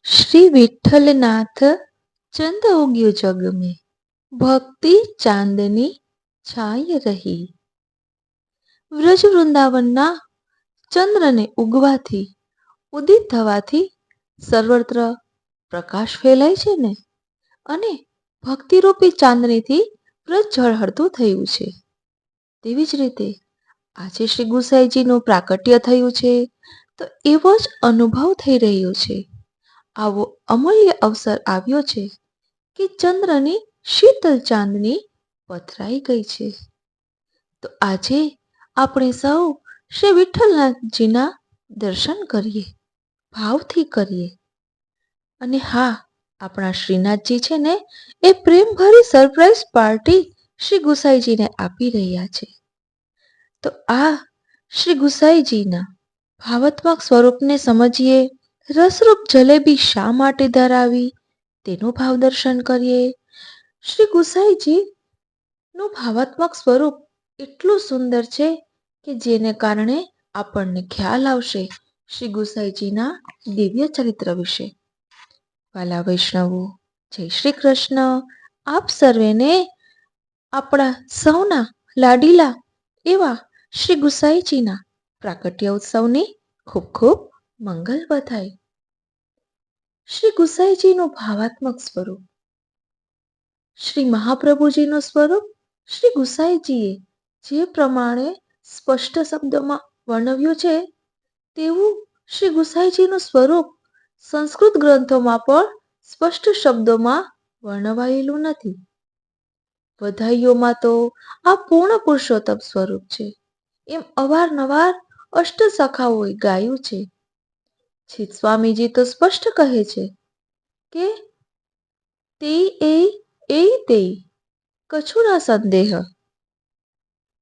શ્રી વિઠ્ઠલનાથ ચંદ ઉગ્યો જગ મેં, ભક્તિ ચાંદની છાય રહી. વ્રજ વૃંદાવનના ચંદ્રને ઉગવાથી, ઉદિત થવાથી સર્વત્ર પ્રકાશ ફેલાય છે ને, અને ભક્તિરૂપી ચાંદનીથી વ્રજ ઝળહળતું થયું છે. તેવી જ રીતે આજે શ્રી ગુસાઈજીનું પ્રાકટ્ય થયું છે, તો એવો જ અનુભવ થઈ રહ્યો છે. આવો અમૂલ્ય અવસર આવ્યો છે કે ચંદ્રની શીતલ ચાંદની પથરાઈ ગઈ છે. તો આજે આપણે સૌ શ્રી વિઠ્ઠલનાથજીના દર્શન કરીએ, ભાવથી કરીએ. અને હા, આપણા શ્રીનાથજી છે ને, એ પ્રેમભરી સરપ્રાઈઝ પાર્ટી શ્રી ગુસાઈજીને આપી રહ્યા છે. તો આ શ્રી ગુસાઈજીના ભાવાત્મક સ્વરૂપને સમજીએ. રસરૂપ જલેબી શા માટે ધરાવી તેનું ભાવ દર્શન કરીએ. શ્રી ગુસાઈજી નું ભાવાત્મક સ્વરૂપ એટલું સુંદર છે કે જેને કારણે આપણને ખ્યાલ આવશે શ્રી ગુસાઈજીના દિવ્ય ચરિત્ર વિશે. વાલા વૈષ્ણવો, જય શ્રી કૃષ્ણ. આપ સર્વેને આપણા સૌના લાડીલા એવા શ્રી ગુસાઈજીના પ્રાકટ્ય ઉત્સવની ખૂબ ખૂબ મંગલ બધાઈ. શ્રી ગુસાઈજીનું ભાવાત્મક સ્વરૂપ. શ્રી મહાપ્રભુજીનું સ્વરૂપ શ્રી ગુસાઈજીએ જે પ્રમાણે સ્પષ્ટ શબ્દોમાં વર્ણવ્યું છે, તેવું શ્રી ગુસાઈજીનું સ્વરૂપ સંસ્કૃત ગ્રંથોમાં પણ સ્પષ્ટ શબ્દોમાં વર્ણવાયેલું નથી. વધાઈઓમાં તો આ પૂર્ણ પુરુષોત્તમ સ્વરૂપ છે એમ અવારનવાર અષ્ટસખાઓએ ગાયું છે. છિદ સ્વામીજી તો સ્પષ્ટ કહે છે કે તે એ તે કછુના સંદેહ,